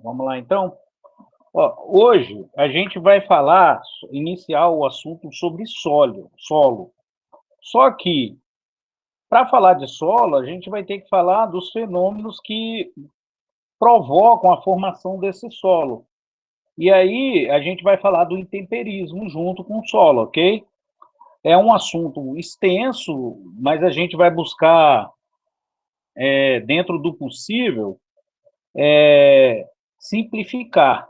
Vamos lá, então. Ó, hoje a gente vai iniciar o assunto sobre solo. Só que, para falar de solo, a gente vai ter que falar dos fenômenos que provocam a formação desse solo. E aí a gente vai falar do intemperismo junto com o solo, ok? É um assunto extenso, mas a gente vai buscar, dentro do possível, simplificar.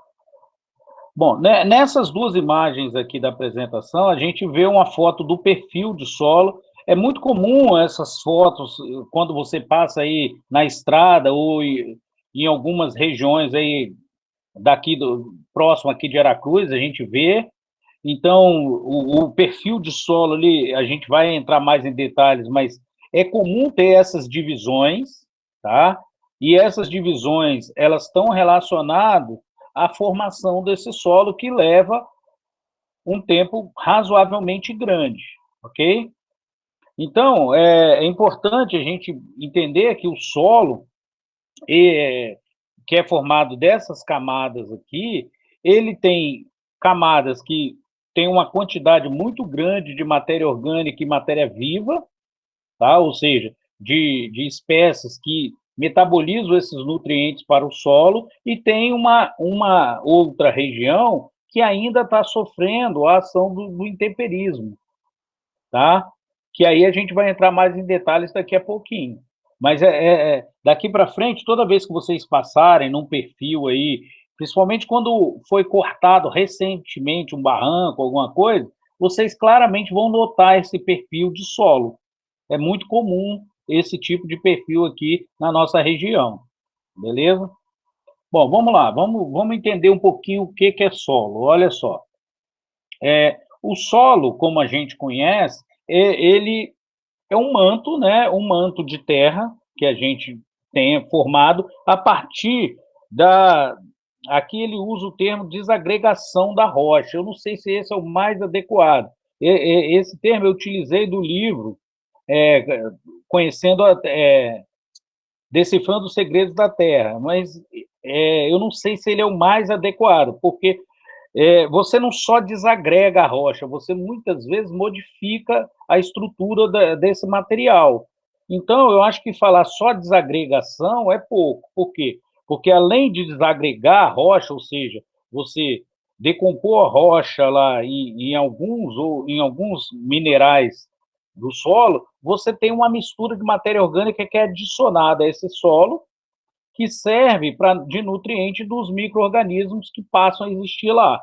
Bom, nessas duas imagens aqui da apresentação, a gente vê uma foto do perfil de solo. É muito comum essas fotos, quando você passa aí na estrada ou em algumas regiões aí próximo aqui de Aracruz, a gente vê. Então, o perfil de solo ali, a gente vai entrar mais em detalhes, mas é comum ter essas divisões, tá? E essas divisões, elas estão relacionadas à formação desse solo que leva um tempo razoavelmente grande, ok? Então, é importante a gente entender que o solo, que é formado dessas camadas aqui, ele tem camadas que têm uma quantidade muito grande de matéria orgânica e matéria viva, tá? Ou seja, de espécies que metabolizam esses nutrientes para o solo, e tem uma outra região que ainda está sofrendo a ação do intemperismo, tá? Que aí a gente vai entrar mais em detalhes daqui a pouquinho. Mas daqui para frente, toda vez que vocês passarem num perfil aí, principalmente quando foi cortado recentemente um barranco, alguma coisa, vocês claramente vão notar esse perfil de solo. É muito comum esse tipo de perfil aqui na nossa região, beleza? Bom, vamos lá, vamos entender um pouquinho o que é solo. Olha só, o solo, como a gente conhece, ele é um manto, né? Um manto de terra que a gente tem formado a partir da. Aqui ele usa o termo desagregação da rocha. Eu não sei se esse é o mais adequado. Esse termo eu utilizei do livro é, conhecendo, decifrando os segredos da Terra, mas eu não sei se ele é o mais adequado, porque você não só desagrega a rocha, você muitas vezes modifica a estrutura desse material. Então, eu acho que falar só desagregação é pouco. Por quê? Porque além de desagregar a rocha, ou seja, você decompor a rocha lá em alguns minerais do solo, você tem uma mistura de matéria orgânica que é adicionada a esse solo, que serve de nutriente dos micro-organismos que passam a existir lá.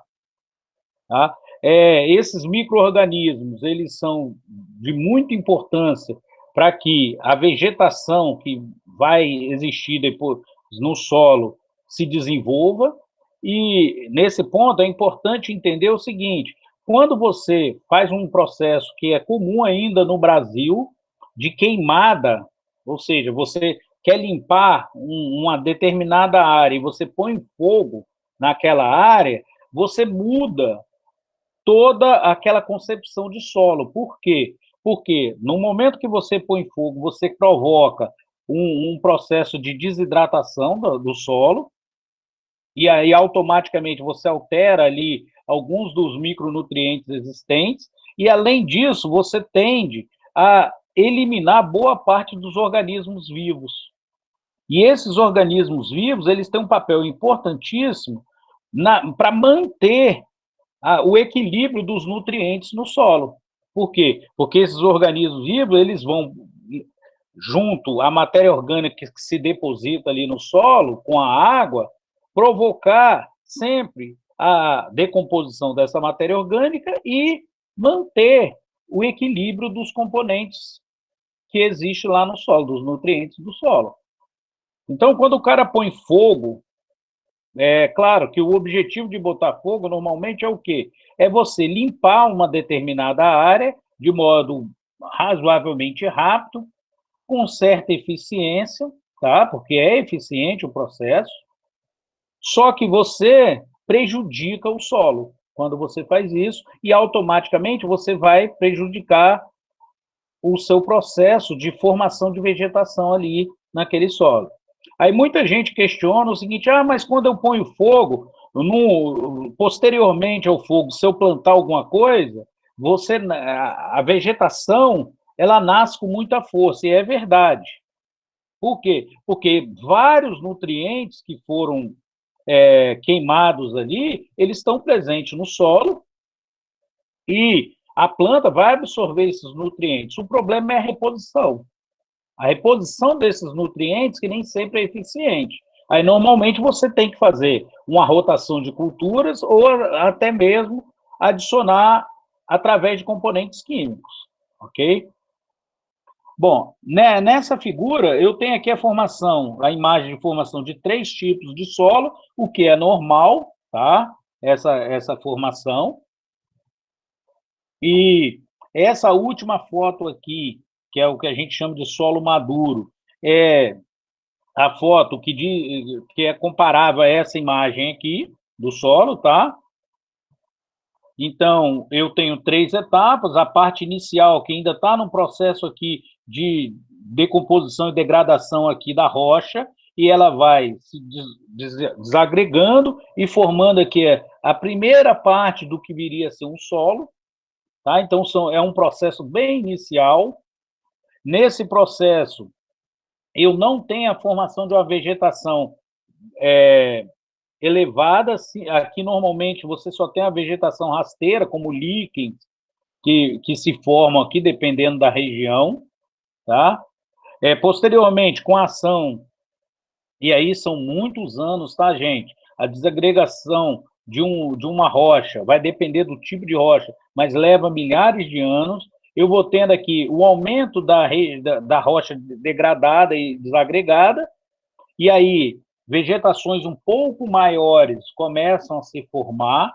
Tá? Esses micro-organismos, eles são de muita importância para que a vegetação que vai existir depois no solo se desenvolva, e nesse ponto é importante entender o seguinte: quando você faz um processo que é comum ainda no Brasil, de queimada, ou seja, você quer limpar uma determinada área e você põe fogo naquela área, você muda toda aquela concepção de solo. Por quê? Porque no momento que você põe fogo, você provoca um processo de desidratação do solo, e aí automaticamente você altera ali alguns dos micronutrientes existentes, e além disso, você tende a eliminar boa parte dos organismos vivos. E esses organismos vivos, eles têm um papel importantíssimo para manter o equilíbrio dos nutrientes no solo. Por quê? Porque esses organismos vivos, eles vão, junto à matéria orgânica que se deposita ali no solo, com a água, provocar sempre a decomposição dessa matéria orgânica e manter o equilíbrio dos componentes que existe lá no solo, dos nutrientes do solo. Então, quando o cara põe fogo, é claro que o objetivo de botar fogo normalmente é o quê? É você limpar uma determinada área de modo razoavelmente rápido, com certa eficiência, tá? Porque é eficiente o processo, só que você prejudica o solo quando você faz isso, e automaticamente você vai prejudicar o seu processo de formação de vegetação ali naquele solo. Aí muita gente questiona o seguinte, mas quando eu ponho fogo, posteriormente ao fogo, se eu plantar alguma coisa, a vegetação, ela nasce com muita força, e é verdade. Por quê? Porque vários nutrientes que foram queimados ali, eles estão presentes no solo e a planta vai absorver esses nutrientes. O problema é a reposição. A reposição desses nutrientes que nem sempre é eficiente. Aí, normalmente, você tem que fazer uma rotação de culturas ou até mesmo adicionar através de componentes químicos, ok? Bom, né, nessa figura, eu tenho aqui a imagem de formação de 3 tipos de solo, o que é normal, tá? Essa formação. E essa última foto aqui, que é o que a gente chama de solo maduro, é a foto que é comparável a essa imagem aqui do solo, tá? Então, eu tenho 3 etapas, a parte inicial, que ainda está no processo aqui de decomposição e degradação aqui da rocha, e ela vai se desagregando e formando aqui a primeira parte do que viria a ser um solo, tá? Então, é um processo bem inicial. Nesse processo, eu não tenho a formação de uma vegetação elevada. Aqui, normalmente, você só tem a vegetação rasteira, como líquens, que se formam aqui, dependendo da região, tá? Posteriormente, com a ação, e aí são muitos anos, tá, gente? A desagregação de uma rocha vai depender do tipo de rocha, mas leva milhares de anos. Eu vou tendo aqui o aumento da rocha degradada e desagregada, e aí vegetações um pouco maiores começam a se formar,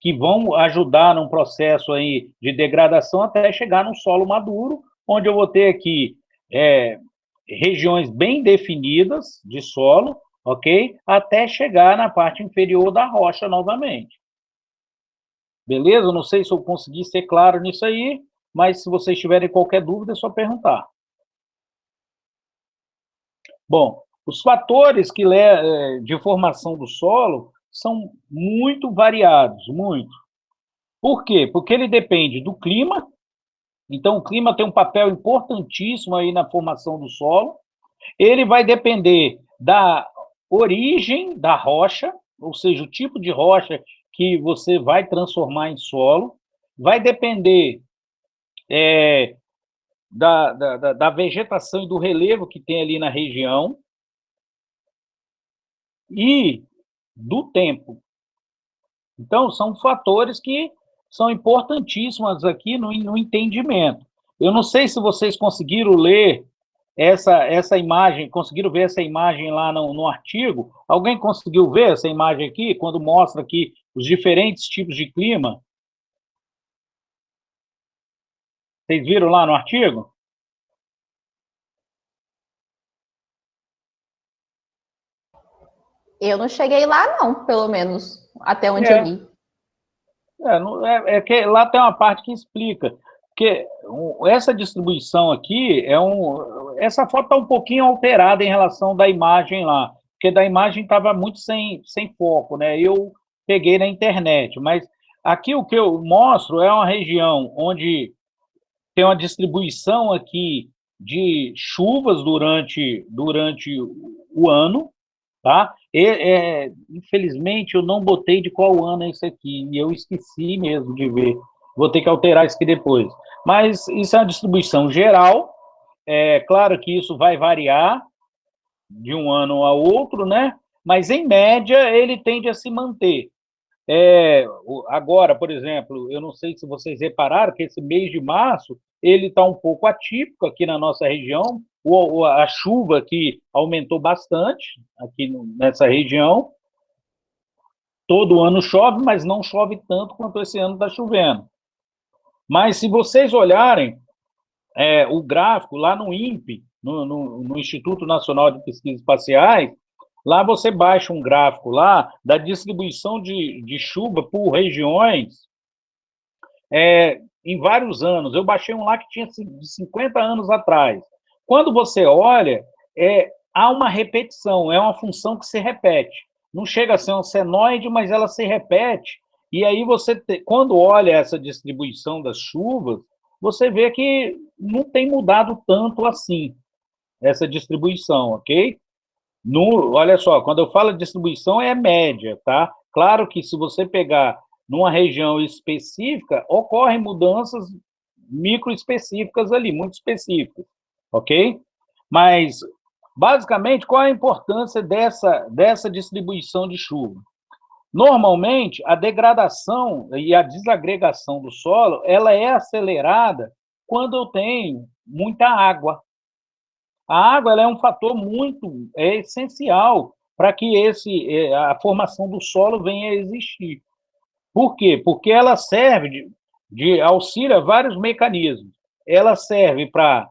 que vão ajudar num processo aí de degradação até chegar num solo maduro, onde eu vou ter aqui regiões bem definidas de solo, ok? Até chegar na parte inferior da rocha novamente. Beleza? Não sei se eu consegui ser claro nisso aí, mas se vocês tiverem qualquer dúvida, é só perguntar. Bom, os fatores de formação do solo são muito variados, muito. Por quê? Porque ele depende do clima, então o clima tem um papel importantíssimo aí na formação do solo. Ele vai depender da origem da rocha, ou seja, o tipo de rocha que você vai transformar em solo, vai depender da vegetação e do relevo que tem ali na região e do tempo. Então, são fatores que são importantíssimos aqui no entendimento. Eu não sei se vocês conseguiram ler essa imagem, conseguiram ver essa imagem lá no artigo? Alguém conseguiu ver essa imagem aqui, quando mostra aqui os diferentes tipos de clima? Vocês viram lá no artigo? Eu não cheguei lá, não, pelo menos, até onde eu É, li. é que lá tem uma parte que explica que essa distribuição aqui essa foto está um pouquinho alterada em relação da imagem lá, porque da imagem estava muito sem foco, né? Eu peguei na internet, mas aqui o que eu mostro é uma região onde tem uma distribuição aqui de chuvas durante o ano, tá? Infelizmente, eu não botei de qual ano é isso aqui, e eu esqueci mesmo de ver. Vou ter que alterar isso aqui depois. Mas isso é uma distribuição geral. É claro que isso vai variar de um ano a outro, né? Mas, em média, ele tende a se manter. Agora, por exemplo, eu não sei se vocês repararam que esse mês de março ele está um pouco atípico aqui na nossa região. A chuva aqui aumentou bastante aqui nessa região. Todo ano chove, mas não chove tanto quanto esse ano está chovendo. Mas se vocês olharem o gráfico lá no INPE, no Instituto Nacional de Pesquisas Espaciais, lá você baixa um gráfico lá da distribuição de chuva por regiões em vários anos. Eu baixei um lá que tinha de 50 anos atrás. Quando você olha, há uma repetição, é uma função que se repete. Não chega a ser um senoide, mas ela se repete, e aí você, quando olha essa distribuição das chuvas, você vê que não tem mudado tanto assim, essa distribuição, ok? Olha só, quando eu falo distribuição, é média, tá? Claro que se você pegar numa região específica, ocorrem mudanças microespecíficas ali, muito específicas, ok? Mas, basicamente, qual é a importância dessa distribuição de chuva? Normalmente, a degradação e a desagregação do solo, ela é acelerada quando eu tenho muita água. A água ela é um fator muito essencial para que a formação do solo venha a existir. Por quê? Porque ela serve de auxílio a vários mecanismos. Ela serve para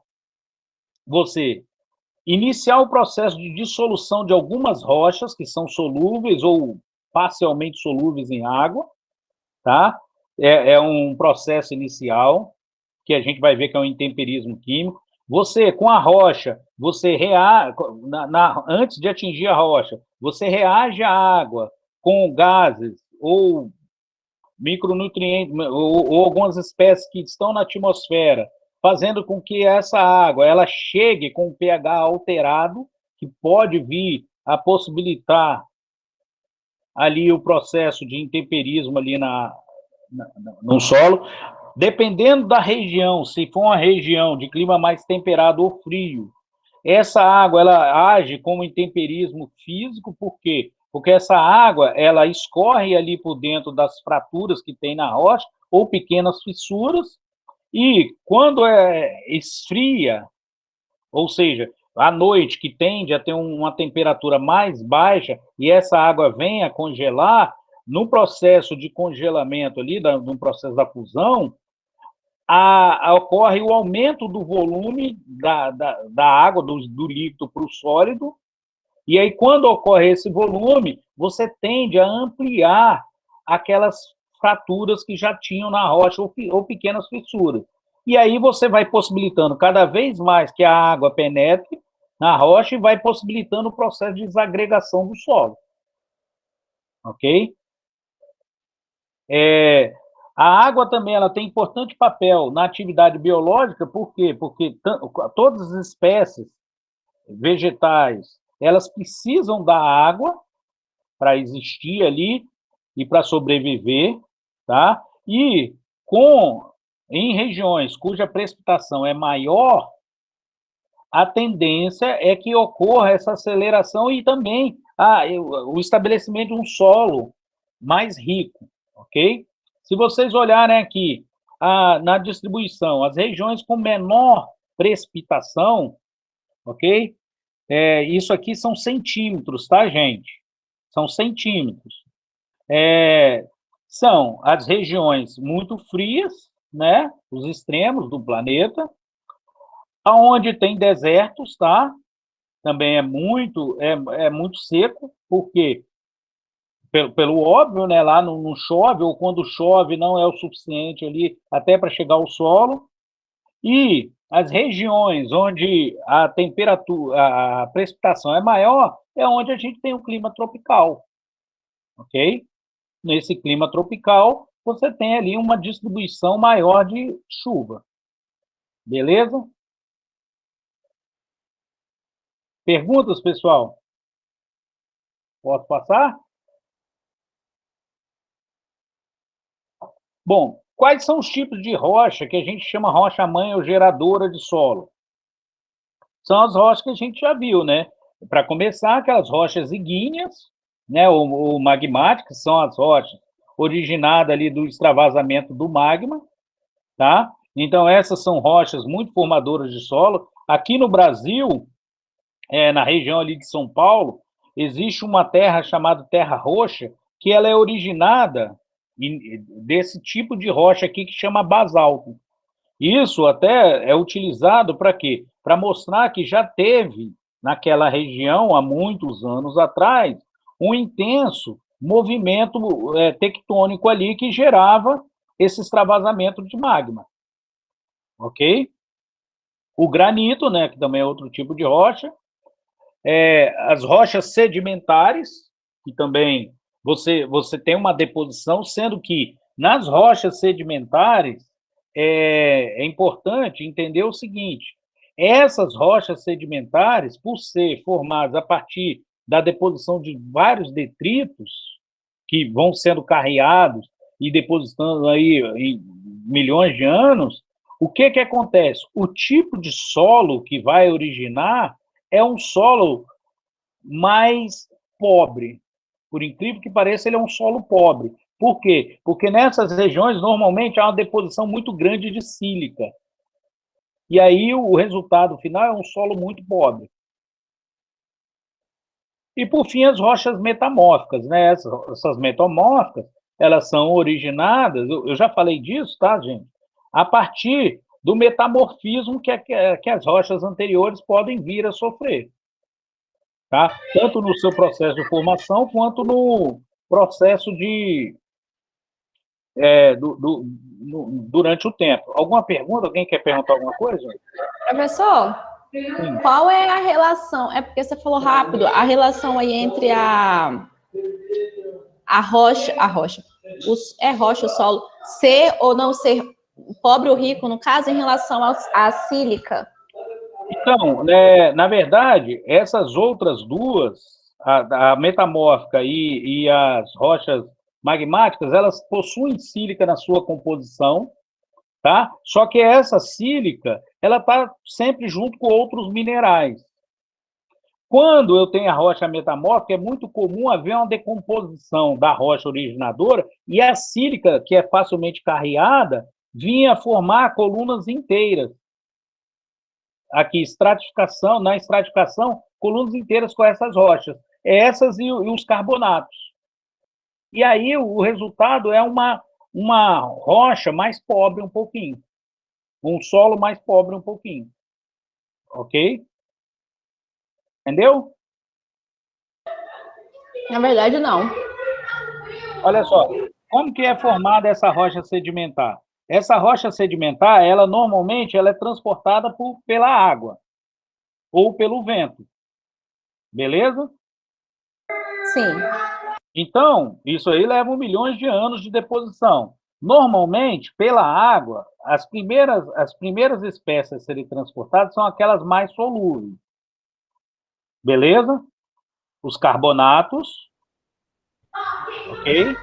você iniciar o processo de dissolução de algumas rochas que são solúveis ou parcialmente solúveis em água, tá? É um processo inicial que a gente vai ver que é um intemperismo químico. Você, com a rocha, você reage, antes de atingir a rocha, você reage à água com gases ou micronutrientes, ou algumas espécies que estão na atmosfera, fazendo com que essa água ela chegue com o pH alterado, que pode vir a possibilitar ali o processo de intemperismo ali no solo. Dependendo da região, se for uma região de clima mais temperado ou frio, essa água ela age como intemperismo físico, por quê? Porque essa água ela escorre ali por dentro das fraturas que tem na rocha, ou pequenas fissuras, e quando esfria, ou seja, à noite, que tende a ter uma temperatura mais baixa, e essa água vem a congelar, no processo de congelamento ali, no processo da fusão, ocorre o aumento do volume da água, do líquido para o sólido, e aí, quando ocorre esse volume, você tende a ampliar aquelas fraturas que já tinham na rocha, ou pequenas fissuras. E aí você vai possibilitando cada vez mais que a água penetre na rocha e vai possibilitando o processo de desagregação do solo. Ok? A água também ela tem importante papel na atividade biológica, por quê? Porque todas as espécies vegetais, elas precisam da água para existir ali e para sobreviver, tá? E em regiões cuja precipitação é maior, a tendência é que ocorra essa aceleração e também o estabelecimento de um solo mais rico, ok? Se vocês olharem aqui na distribuição, as regiões com menor precipitação, ok? Isso aqui são centímetros, tá, gente? São centímetros. São as regiões muito frias, né? Os extremos do planeta, aonde tem desertos, tá? Também é muito seco, porque pelo óbvio, né? Lá não chove, ou quando chove não é o suficiente ali até para chegar ao solo. E as regiões onde a temperatura, a precipitação é maior, é onde a gente tem o clima tropical, ok? Nesse clima tropical, você tem ali uma distribuição maior de chuva, beleza? Perguntas, pessoal? Posso passar? Bom, quais são os tipos de rocha que a gente chama rocha-mãe ou geradora de solo? São as rochas que a gente já viu, né? Para começar, aquelas rochas ígneas, né, ou magmáticas, são as rochas originadas ali do extravasamento do magma, tá? Então, essas são rochas muito formadoras de solo. Aqui no Brasil, na região ali de São Paulo, existe uma terra chamada terra roxa, que ela é originada desse tipo de rocha aqui que chama basalto. Isso até é utilizado para quê? Para mostrar que já teve naquela região, há muitos anos atrás, um intenso movimento tectônico ali que gerava esse extravasamento de magma, ok? O granito, né, que também é outro tipo de rocha, as rochas sedimentares, que também você tem uma deposição, sendo que nas rochas sedimentares é importante entender o seguinte: essas rochas sedimentares, por ser formadas a partir da deposição de vários detritos que vão sendo carreados e depositando aí em milhões de anos, o que acontece? O tipo de solo que vai originar é um solo mais pobre. Por incrível que pareça, ele é um solo pobre. Por quê? Porque nessas regiões, normalmente, há uma deposição muito grande de sílica. E aí, o resultado final é um solo muito pobre. E, por fim, as rochas metamórficas, né? Essas metamórficas, elas são originadas, eu já falei disso, tá, gente? A partir do metamorfismo que as rochas anteriores podem vir a sofrer. Tá? Tanto no seu processo de formação, quanto no processo durante o tempo. Alguma pergunta? Alguém quer perguntar alguma coisa? Professor, sim, qual é a relação? É porque você falou rápido, a relação aí entre a rocha, é rocha o solo, ser ou não ser pobre ou rico, no caso, em relação à sílica? Então, na verdade, essas outras duas, a metamórfica e as rochas magmáticas, elas possuem sílica na sua composição, tá? Só que essa sílica, ela está sempre junto com outros minerais. Quando eu tenho a rocha metamórfica, é muito comum haver uma decomposição da rocha originadora e a sílica, que é facilmente carreada, vinha formar colunas inteiras. Aqui, na estratificação, colunas inteiras com essas rochas. Essas e os carbonatos. E aí o resultado é uma rocha mais pobre um pouquinho. Um solo mais pobre um pouquinho. Ok? Entendeu? Na verdade, não. Olha só, como que é formada essa rocha sedimentar? Essa rocha sedimentar, ela normalmente ela é transportada pela água ou pelo vento. Beleza? Sim. Então, isso aí leva milhões de anos de deposição. Normalmente, pela água, as primeiras espécies a serem transportadas são aquelas mais solúveis. Beleza? Os carbonatos, ok?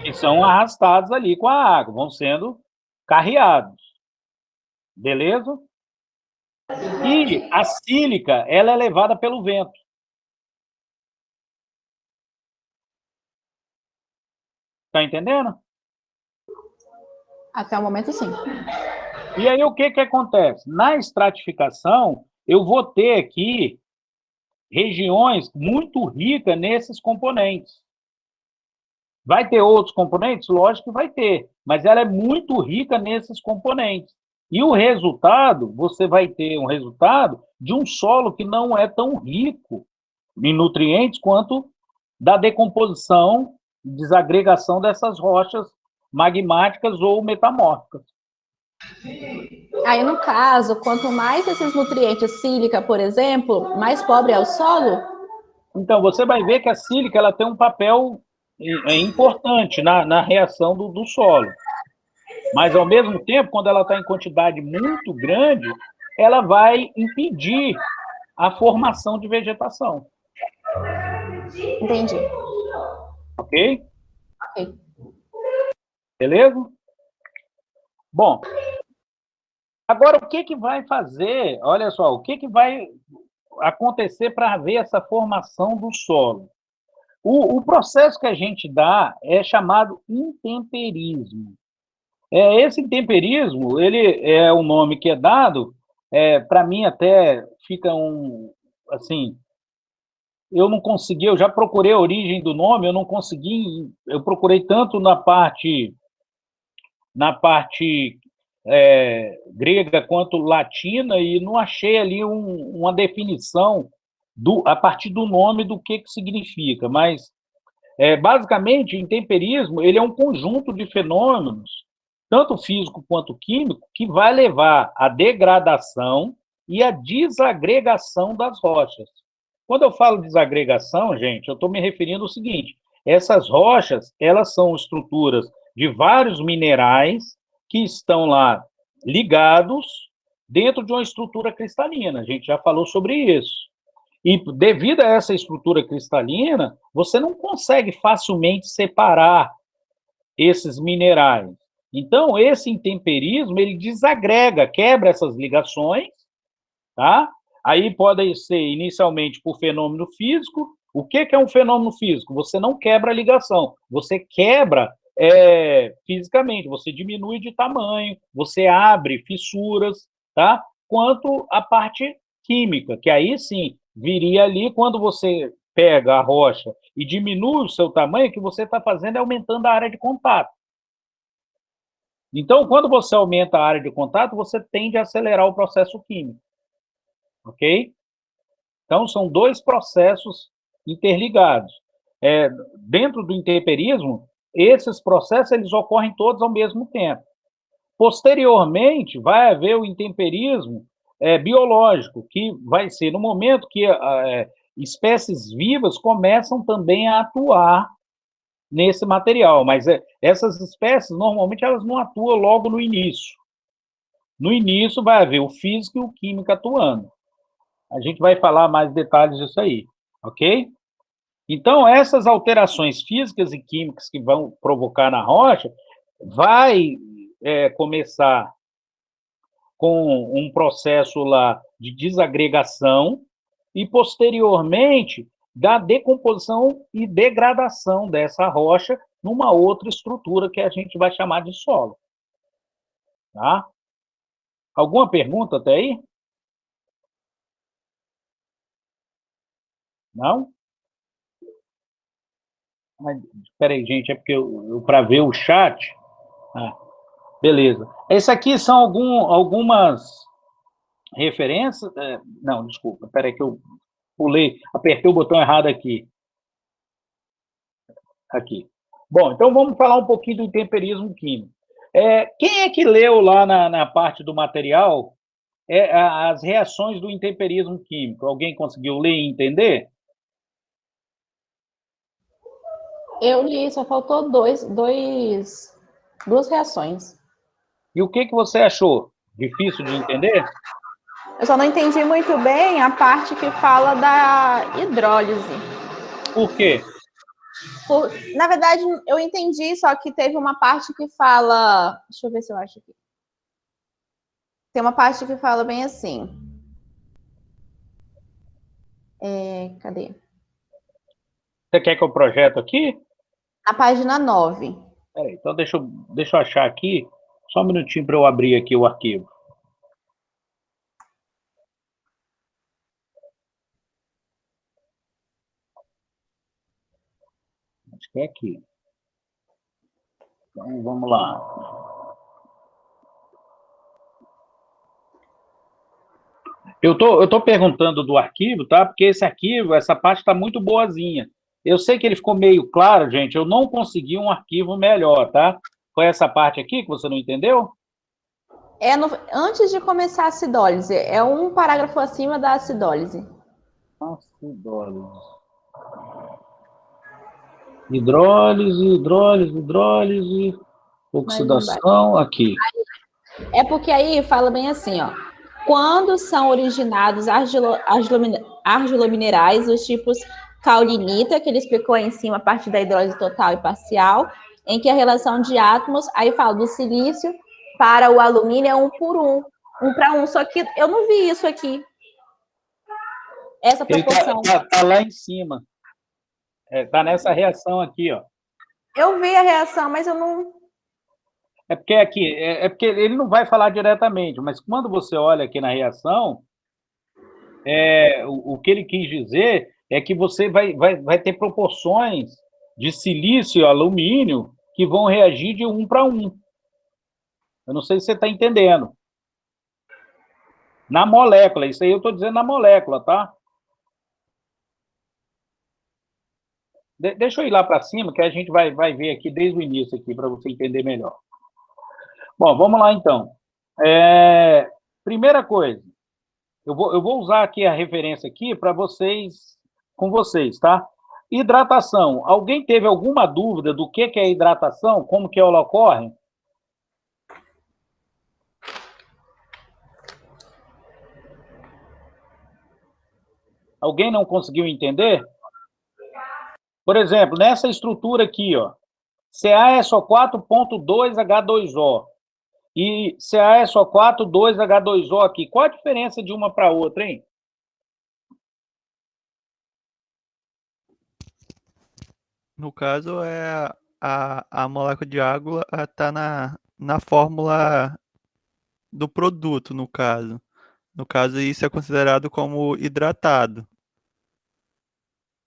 Que são arrastados ali com a água, vão sendo carreados. Beleza? E a sílica, ela é levada pelo vento. Tá entendendo? Até o momento, sim. E aí, o que acontece? Na estratificação, eu vou ter aqui regiões muito ricas nesses componentes. Vai ter outros componentes? Lógico que vai ter, mas ela é muito rica nesses componentes. E o resultado, você vai ter um resultado de um solo que não é tão rico em nutrientes quanto da decomposição, desagregação dessas rochas magmáticas ou metamórficas. Aí, no caso, quanto mais esses nutrientes, sílica, por exemplo, mais pobre é o solo? Então, você vai ver que a sílica ela tem um papel importante na reação do solo. Mas, ao mesmo tempo, quando ela está em quantidade muito grande, ela vai impedir a formação de vegetação. Entendi. Ok? Ok. Beleza? Bom, agora o que vai fazer, olha só, o que vai acontecer para haver essa formação do solo? O processo que a gente dá é chamado intemperismo. Esse intemperismo, ele é o nome que é dado, para mim até fica assim, eu não consegui, eu já procurei a origem do nome, eu não consegui, eu procurei tanto na parte grega quanto latina e não achei ali uma definição a partir do nome do que significa, mas basicamente, intemperismo ele é um conjunto de fenômenos, tanto físico quanto químico, que vai levar à degradação e à desagregação das rochas. Quando eu falo desagregação, gente, eu estou me referindo ao seguinte: essas rochas, elas são estruturas de vários minerais que estão lá ligados dentro de uma estrutura cristalina. A gente já falou sobre isso. E devido a essa estrutura cristalina, você não consegue facilmente separar esses minerais. Então, esse intemperismo, ele desagrega, quebra essas ligações, tá? Aí pode ser inicialmente por fenômeno físico. O que é um fenômeno físico? Você não quebra a ligação, você quebra fisicamente, você diminui de tamanho, você abre fissuras, tá? Quanto a parte química, que aí sim viria ali quando você pega a rocha e diminui o seu tamanho, o que você está fazendo é aumentando a área de contato. Então, quando você aumenta a área de contato, você tende a acelerar o processo químico. Ok? Então, são dois processos interligados. Dentro do intemperismo, esses processos eles ocorrem todos ao mesmo tempo. Posteriormente, vai haver o intemperismo biológico, que vai ser no momento que espécies vivas começam também a atuar nesse material, mas essas espécies, normalmente, elas não atuam logo no início. No início, vai haver o físico e o químico atuando. A gente vai falar mais detalhes disso aí, ok? Então, essas alterações físicas e químicas que vão provocar na rocha, vai começar com um processo lá de desagregação e, posteriormente, da decomposição e degradação dessa rocha numa outra estrutura que a gente vai chamar de solo. Tá? Alguma pergunta até aí? Não? Espera aí, gente, é porque para ver o chat... Ah, beleza. Esse aqui são algumas referências... não, desculpa, espera aí que eu pulei, apertei o botão errado aqui. Aqui. Bom, então vamos falar um pouquinho do temperismo químico. Quem é que leu lá na parte do material as reações do intemperismo químico? Alguém conseguiu ler e entender? Eu li, só faltou duas reações. E o que você achou? Difícil de entender? Eu só não entendi muito bem a parte que fala da hidrólise. Por quê? Na verdade, eu entendi, só que teve uma parte que fala... Deixa eu ver se eu acho aqui. Tem uma parte que fala bem assim. Cadê? Você quer que eu projeto aqui? Na página 9. Peraí, então deixa eu achar aqui, só um minutinho para eu abrir aqui o arquivo. Acho que é aqui. Então, vamos lá. Eu tô perguntando do arquivo, tá? Porque esse arquivo, essa parte está muito boazinha. Eu sei que ele ficou meio claro, gente. Eu não consegui um arquivo melhor, tá? Foi essa parte aqui que você não entendeu? Antes de começar a acidólise, é um parágrafo acima da acidólise. Acidólise. Hidrólise, oxidação, aqui. É porque aí fala bem assim, ó. Quando são originados argilominerais, os tipos caulinita, que ele explicou aí em cima, a partir da hidrólise total e parcial, em que a relação de átomos, aí fala do silício para o alumínio é 1 por 1, 1 para 1, só que eu não vi isso aqui. Essa proporção. Ele tá lá em cima. Tá nessa reação aqui, ó. Eu vi a reação, mas eu não... É porque aqui, porque ele não vai falar diretamente, mas quando você olha aqui na reação, o que ele quis dizer é que você vai ter proporções de silício e alumínio que vão reagir de 1 para 1. Eu não sei se você está entendendo. Na molécula, isso aí eu estou dizendo na molécula, tá? Deixa eu ir lá para cima, que a gente vai ver aqui desde o início aqui, para você entender melhor. Bom, vamos lá então. Primeira coisa, eu vou usar aqui a referência aqui para vocês com vocês, tá? Hidratação. Alguém teve alguma dúvida do que é hidratação? Como que ela ocorre? Alguém não conseguiu entender? Por exemplo, nessa estrutura aqui, ó, CaSO4.2H2O e CaSO4 2H2O aqui. Qual a diferença de uma para outra, hein? No caso, a molécula de água está na fórmula do produto, no caso. No caso, isso é considerado como hidratado.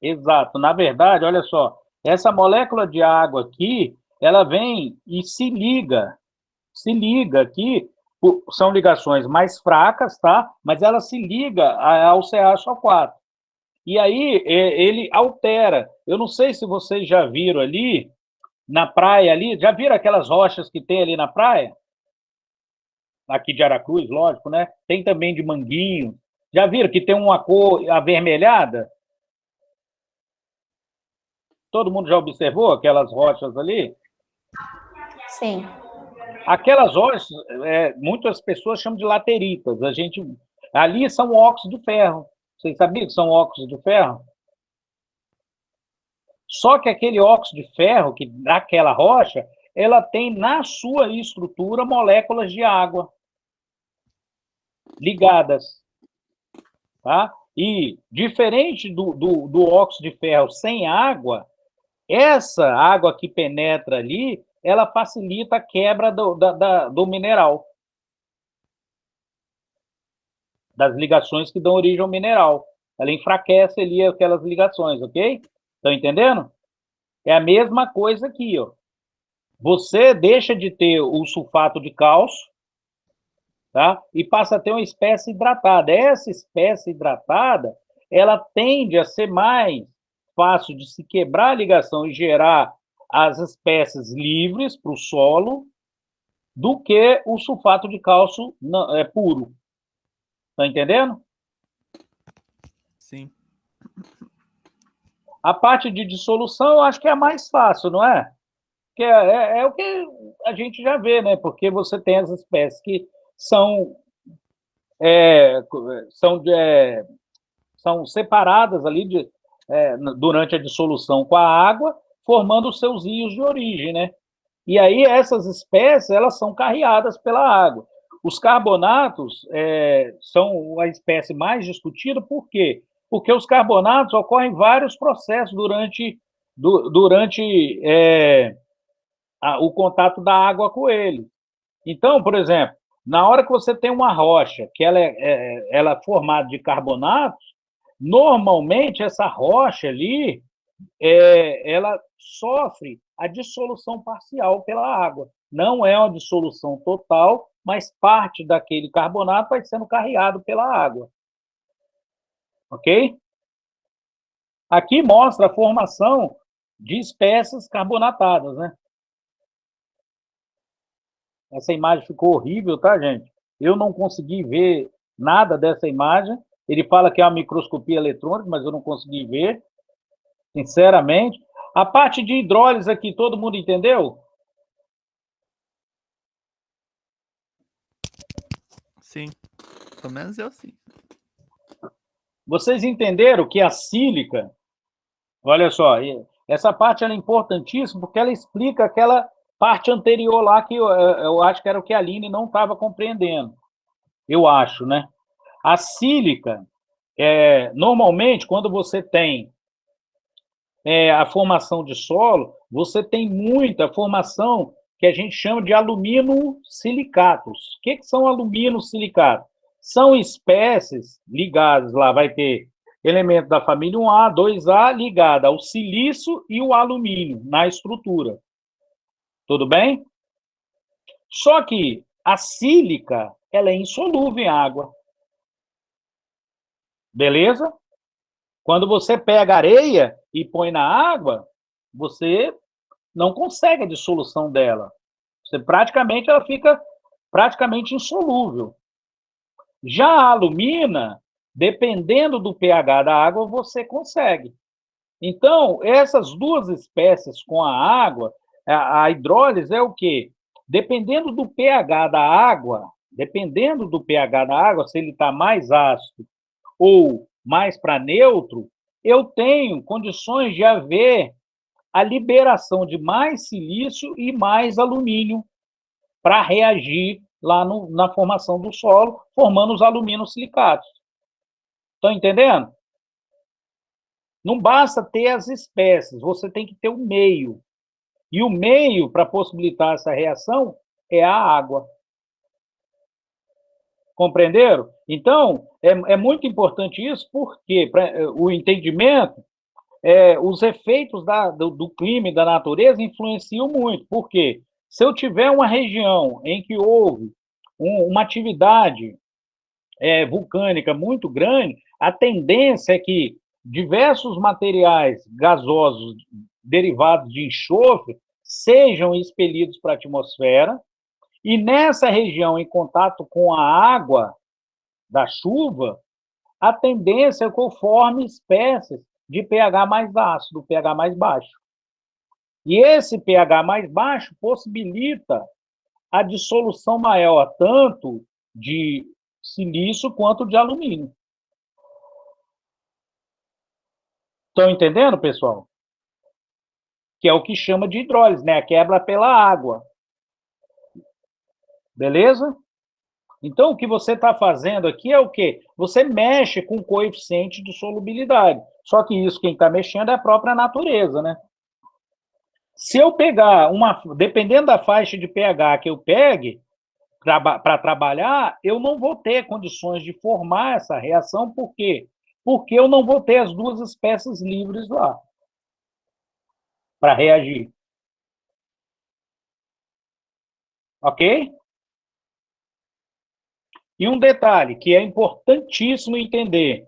Exato. Na verdade, olha só, essa molécula de água aqui, ela vem e se liga aqui, são ligações mais fracas, tá? Mas ela se liga ao CaSO4. E aí ele altera. Eu não sei se vocês já viram ali, na praia ali, já viram aquelas rochas que tem ali na praia? Aqui de Aracruz, lógico, né? Tem também de Manguinho. Já viram que tem uma cor avermelhada? Todo mundo já observou aquelas rochas ali? Sim. Aquelas rochas, muitas pessoas chamam de lateritas. Ali são óxidos de ferro. Vocês sabiam que são óxidos de ferro? Só que aquele óxido de ferro, que daquela rocha, ela tem na sua estrutura moléculas de água ligadas. Tá? E, diferente do óxido de ferro sem água, essa água que penetra ali, ela facilita a quebra do mineral, das ligações que dão origem ao mineral. Ela enfraquece ali aquelas ligações, ok? Estão entendendo? É a mesma coisa aqui, ó. Você deixa de ter o sulfato de cálcio, tá? E passa a ter uma espécie hidratada. Essa espécie hidratada, ela tende a ser mais fácil de se quebrar a ligação e gerar as espécies livres para o solo do que o sulfato de cálcio puro. Tá entendendo? Sim. A parte de dissolução, eu acho que é a mais fácil, não é? Que é o que a gente já vê, né? Porque você tem as espécies que são, é, são, é, são separadas ali durante a dissolução com a água, formando os seus rios de origem, né? E aí essas espécies, elas são carreadas pela água. Os carbonatos são a espécie mais discutida, por quê? Porque os carbonatos ocorrem vários processos durante o contato da água com ele. Então, por exemplo, na hora que você tem uma rocha que ela é formada de carbonatos, normalmente essa rocha ali, ela sofre a dissolução parcial pela água. Não é uma dissolução total, mas parte daquele carbonato vai sendo carreado pela água. Ok? Aqui mostra a formação de espécies carbonatadas, né? Essa imagem ficou horrível, tá, gente? Eu não consegui ver nada dessa imagem. Ele fala que é uma microscopia eletrônica, mas eu não consegui ver, sinceramente. A parte de hidrólise aqui, todo mundo entendeu? Sim. Pelo menos eu sim. Vocês entenderam que a sílica, olha só, essa parte é importantíssima porque ela explica aquela parte anterior lá que eu acho que era o que a Aline não estava compreendendo. Eu acho, né? A sílica, normalmente, quando você tem a formação de solo, você tem muita formação que a gente chama de aluminosilicatos. O que são aluminosilicatos? São espécies ligadas lá, vai ter elemento da família 1A, 2A, ligada ao silício e o alumínio na estrutura. Tudo bem? Só que a sílica, ela é insolúvel em água. Beleza? Quando você pega areia e põe na água, você não consegue a dissolução dela. Ela fica praticamente insolúvel. Já a alumina, dependendo do pH da água, você consegue. Então, essas duas espécies com a água, a hidrólise é o quê? Dependendo do pH da água, se ele está mais ácido ou mais para neutro, eu tenho condições de haver a liberação de mais silício e mais alumínio para reagir lá na formação do solo, formando os aluminosilicatos. Estão entendendo? Não basta ter as espécies, você tem que ter o meio. E o meio para possibilitar essa reação é a água. Compreenderam? Então, é muito importante isso, porque o entendimento, os efeitos do clima e da natureza influenciam muito. Por quê? Se eu tiver uma região em que houve uma atividade vulcânica muito grande, a tendência é que diversos materiais gasosos derivados de enxofre sejam expelidos para a atmosfera, e nessa região, em contato com a água da chuva, a tendência é que eu forme espécies de pH mais ácido, pH mais baixo. E esse pH mais baixo possibilita a dissolução maior, tanto de silício quanto de alumínio. Estão entendendo, pessoal? Que é o que chama de hidrólise, né? A quebra pela água. Beleza? Então, o que você está fazendo aqui é o quê? Você mexe com o coeficiente de solubilidade. Só que isso, quem está mexendo é a própria natureza, né? Se eu pegar dependendo da faixa de pH que eu pegue para trabalhar, eu não vou ter condições de formar essa reação. Por quê? Porque eu não vou ter as duas espécies livres lá para reagir. Ok? E um detalhe que é importantíssimo entender: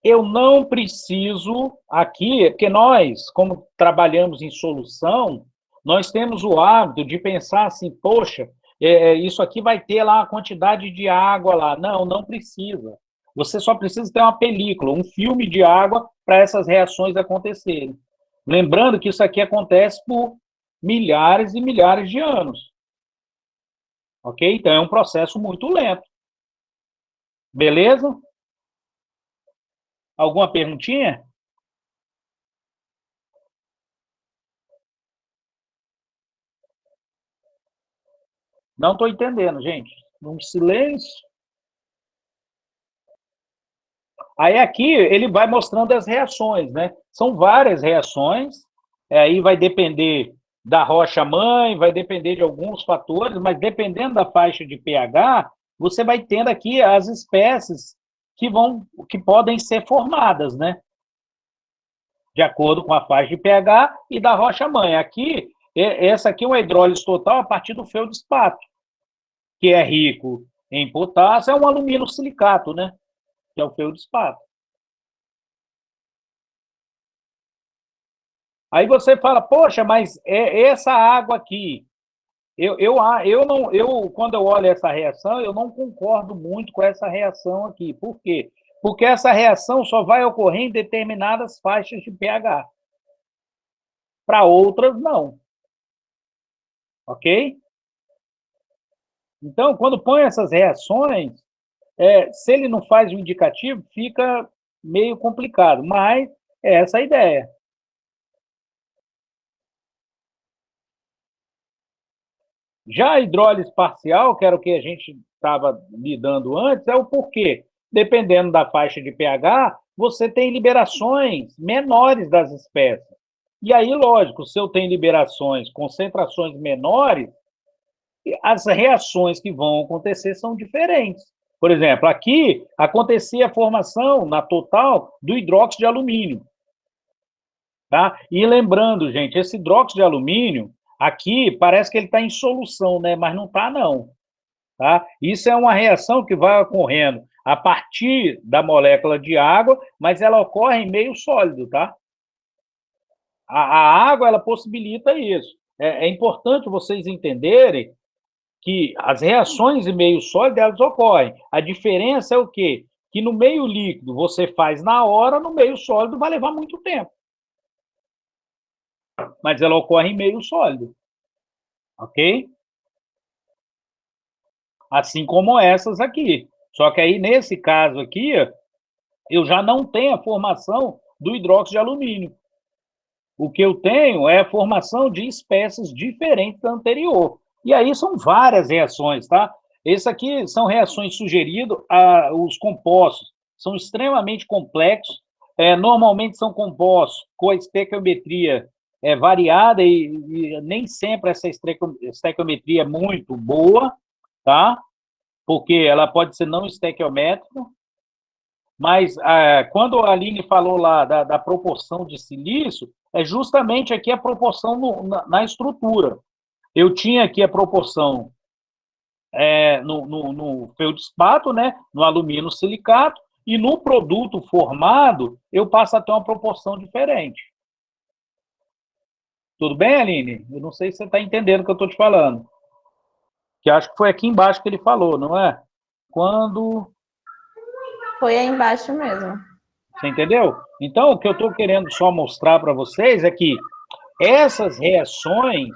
eu não preciso aqui, porque nós, como trabalhamos em solução, nós temos o hábito de pensar assim, poxa, isso aqui vai ter lá a quantidade de água lá. Não, não precisa. Você só precisa ter uma película, um filme de água para essas reações acontecerem. Lembrando que isso aqui acontece por milhares e milhares de anos. Ok? Então é um processo muito lento. Beleza? Alguma perguntinha? Não estou entendendo, gente. Um silêncio. Aí aqui ele vai mostrando as reações, né? São várias reações, aí vai depender da rocha mãe, vai depender de alguns fatores, mas dependendo da faixa de pH, você vai tendo aqui as espécies que podem ser formadas, né? De acordo com a faixa de pH e da rocha mãe. Aqui, essa aqui é uma hidrólise total a partir do feldespato, que é rico em potássio, é um aluminosilicato, né? Que é o feldespato. Aí você fala, poxa, mas essa água aqui, quando eu olho essa reação, eu não concordo muito com essa reação aqui. Por quê? Porque essa reação só vai ocorrer em determinadas faixas de pH. Para outras, não. Ok? Então, quando põe essas reações, se ele não faz o indicativo, fica meio complicado, mas é essa a ideia. Já a hidrólise parcial, que era o que a gente estava lidando antes, é o porquê. Dependendo da faixa de pH, você tem liberações menores das espécies. E aí, lógico, se eu tenho liberações, concentrações menores, as reações que vão acontecer são diferentes. Por exemplo, aqui acontecia a formação, na total, do hidróxido de alumínio. Tá? E lembrando, gente, esse hidróxido de alumínio, aqui parece que ele está em solução, né? Mas não está, não. Tá? Isso é uma reação que vai ocorrendo a partir da molécula de água, mas ela ocorre em meio sólido, tá? A água, ela possibilita isso. É importante vocês entenderem que as reações em meio sólido, elas ocorrem. A diferença é o quê? que no meio líquido você faz na hora, no meio sólido vai levar muito tempo. Mas ela ocorre em meio sólido. Ok? Assim como essas aqui. Só que aí, nesse caso aqui, eu já não tenho a formação do hidróxido de alumínio. O que eu tenho é a formação de espécies diferentes da anterior. E aí são várias reações, tá? Esse aqui são reações sugeridas, os compostos são extremamente complexos, normalmente são compostos com a estequiometria variada e nem sempre essa estequiometria é muito boa, tá? Porque ela pode ser não estequiométrica, mas quando a Aline falou lá da proporção de silício, é justamente aqui a proporção na estrutura. Eu tinha aqui a proporção no feldspato, né, no alumínio silicato, e no produto formado eu passo a ter uma proporção diferente. Tudo bem, Aline? Eu não sei se você está entendendo o que eu estou te falando. Que acho que foi aqui embaixo que ele falou, não é? Quando... Foi aí embaixo mesmo. Você entendeu? Então, o que eu estou querendo só mostrar para vocês é que essas reações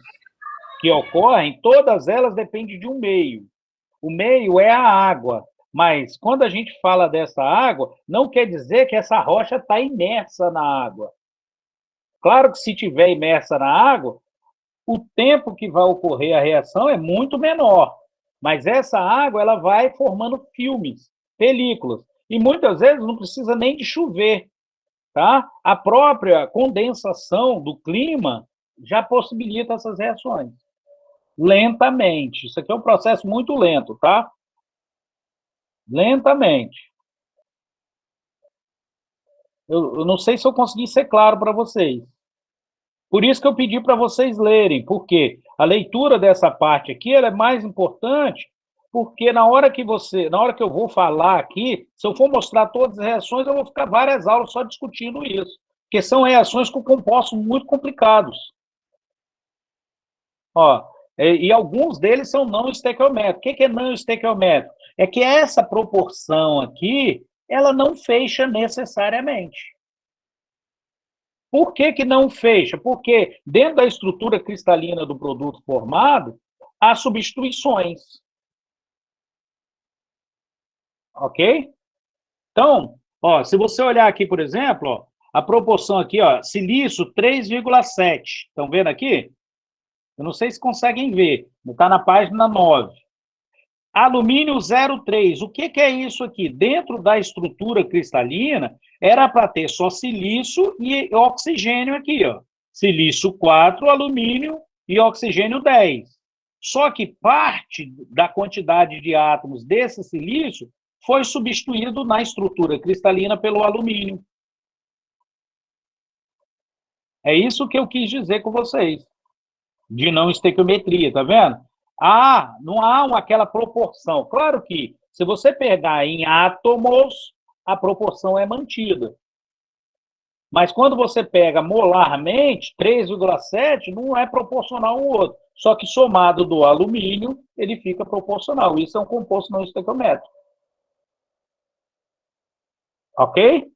que ocorrem, todas elas dependem de um meio. O meio é a água, mas quando a gente fala dessa água, não quer dizer que essa rocha está imersa na água. Claro que se estiver imersa na água, o tempo que vai ocorrer a reação é muito menor, mas essa água ela vai formando filmes, películas, e muitas vezes não precisa nem de chover, tá? A própria condensação do clima já possibilita essas reações. Lentamente. Isso aqui é um processo muito lento, tá? Lentamente. Eu não sei se eu consegui ser claro para vocês. Por isso que eu pedi para vocês lerem, porque a leitura dessa parte aqui ela é mais importante, porque na hora que eu vou falar aqui, se eu for mostrar todas as reações, eu vou ficar várias aulas só discutindo isso, porque são reações com compostos muito complicados. Ó, e alguns deles são não estequiométricos. O que é não estequiométrico? É que essa proporção aqui, ela não fecha necessariamente. Por que não fecha? Porque dentro da estrutura cristalina do produto formado, há substituições. Ok? Então, ó, se você olhar aqui, por exemplo, ó, a proporção aqui, ó, silício 3,7. Estão vendo aqui? Eu não sei se conseguem ver. Está na página 9. Alumínio 0,3. O que é isso aqui? Dentro da estrutura cristalina, era para ter só silício e oxigênio aqui, ó. Silício 4, alumínio e oxigênio 10. Só que parte da quantidade de átomos desse silício foi substituído na estrutura cristalina pelo alumínio. É isso que eu quis dizer com vocês. De não estequiometria, tá vendo? Não há aquela proporção. Claro que, se você pegar em átomos, a proporção é mantida. Mas quando você pega molarmente, 3,7 não é proporcional um ao outro. Só que somado do alumínio, ele fica proporcional. Isso é um composto não estequiométrico. Ok?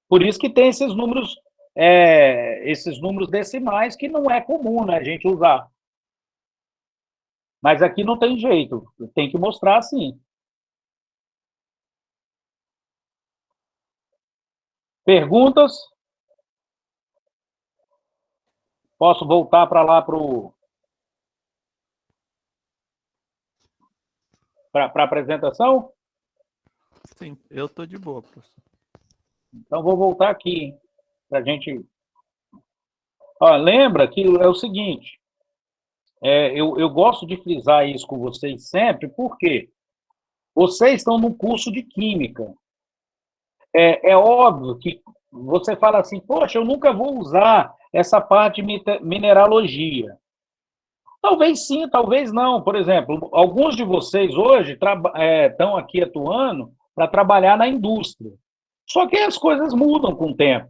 Por isso que tem esses números decimais que não é comum, né, a gente usar. Mas aqui não tem jeito, tem que mostrar assim. Perguntas? Posso voltar para lá para a apresentação? Sim, eu estou de boa, professor. Então, vou voltar aqui para a gente... Ó, lembra que é o seguinte, eu gosto de frisar isso com vocês sempre, porque vocês estão num curso de Química. É óbvio que você fala assim, poxa, eu nunca vou usar essa parte de mineralogia. Talvez sim, talvez não. Por exemplo, alguns de vocês hoje estão aqui atuando para trabalhar na indústria. Só que as coisas mudam com o tempo.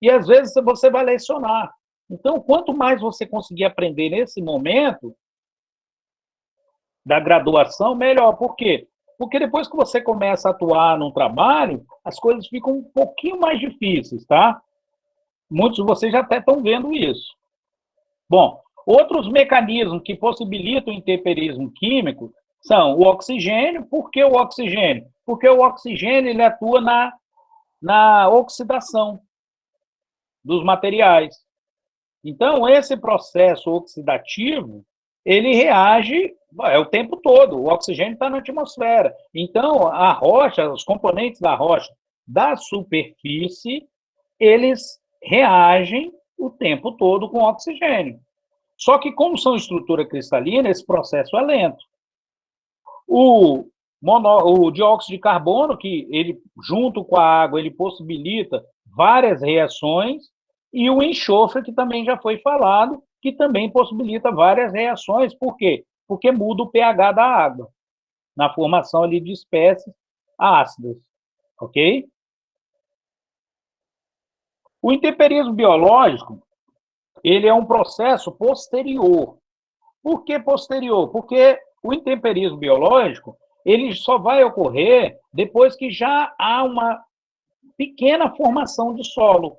E às vezes você vai lecionar. Então, quanto mais você conseguir aprender nesse momento, da graduação, melhor. Por quê? Porque depois que você começa a atuar num trabalho, as coisas ficam um pouquinho mais difíceis, tá? Muitos de vocês já até estão vendo isso. Bom, outros mecanismos que possibilitam o intemperismo químico são o oxigênio. Por que o oxigênio? Porque o oxigênio ele atua na oxidação dos materiais. Então, esse processo oxidativo, ele reage o tempo todo. O oxigênio está na atmosfera. Então, a rocha, os componentes da rocha da superfície, eles reagem o tempo todo com oxigênio. Só que, como são estrutura cristalina, esse processo é lento. O dióxido de carbono, que ele, junto com a água, ele possibilita várias reações, e o enxofre, que também já foi falado, que também possibilita várias reações. Por quê? Porque muda o pH da água, na formação ali de espécies ácidas, ok? O intemperismo biológico, ele é um processo posterior. Por que posterior? Porque o intemperismo biológico, ele só vai ocorrer depois que já há uma pequena formação de solo.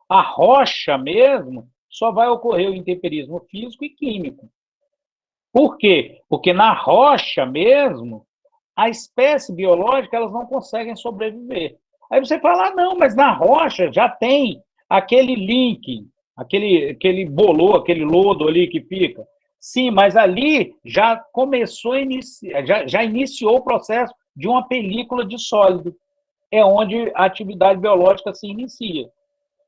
A rocha mesmo só vai ocorrer o intemperismo físico e químico. Por quê? Porque na rocha mesmo, a espécie biológica, elas não conseguem sobreviver. Aí você fala, ah, não, mas na rocha já tem aquele link, aquele bolor, aquele lodo ali que fica. Sim, mas ali já começou, já iniciou o processo de uma película de sólido. É onde a atividade biológica se inicia.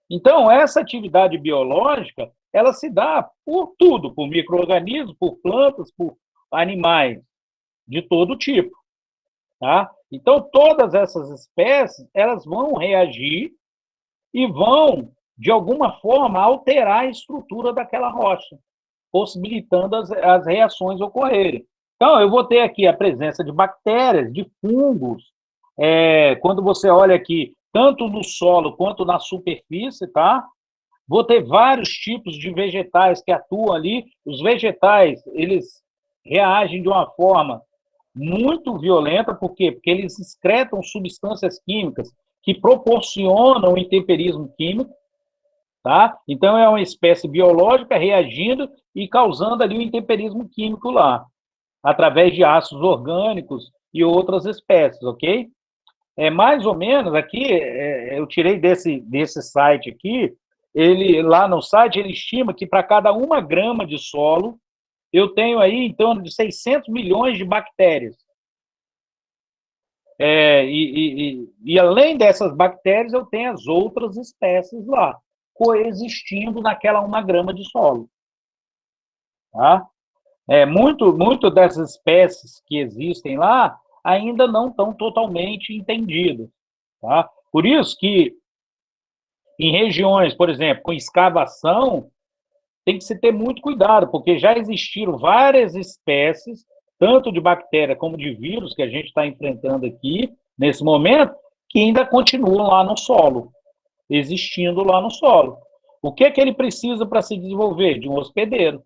Então, essa atividade biológica, ela se dá por tudo, por micro-organismos, por plantas, por animais, de todo tipo. Tá? Então, todas essas espécies, elas vão reagir e vão, de alguma forma, alterar a estrutura daquela rocha, possibilitando as reações ocorrerem. Então, eu vou ter aqui a presença de bactérias, de fungos. Quando você olha aqui, tanto no solo quanto na superfície, tá? Vou ter vários tipos de vegetais que atuam ali. Os vegetais, eles reagem de uma forma muito violenta, por quê? Porque eles excretam substâncias químicas que proporcionam o intemperismo químico, tá? Então, é uma espécie biológica reagindo e causando ali o intemperismo químico lá, através de ácidos orgânicos e outras espécies, ok? Mais ou menos, aqui, eu tirei desse site aqui, lá no site, ele estima que para cada 1 grama de solo, eu tenho aí em torno de 600 milhões de bactérias. E além dessas bactérias, eu tenho as outras espécies lá, coexistindo naquela 1 grama de solo. Tá? Muito dessas espécies que existem lá ainda não estão totalmente entendidas. Tá? Por isso que, em regiões, por exemplo, com escavação, tem que se ter muito cuidado, porque já existiram várias espécies, tanto de bactéria como de vírus, que a gente está enfrentando aqui, nesse momento, que ainda continuam lá no solo, existindo lá no solo. O que ele precisa para se desenvolver? De um hospedeiro.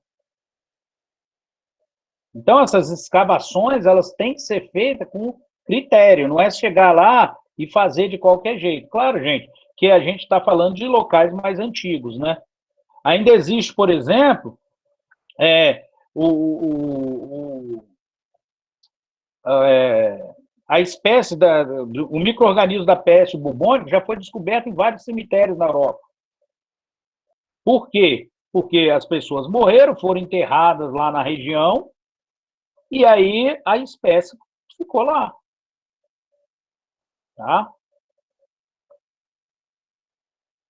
Então, essas escavações, elas têm que ser feitas com critério, não é chegar lá e fazer de qualquer jeito. Claro, gente, que a gente está falando de locais mais antigos, né? Ainda existe, por exemplo, a espécie, o micro-organismo da peste bubônica já foi descoberto em vários cemitérios na Europa. Por quê? Porque as pessoas morreram, foram enterradas lá na região, e aí a espécie ficou lá. Tá?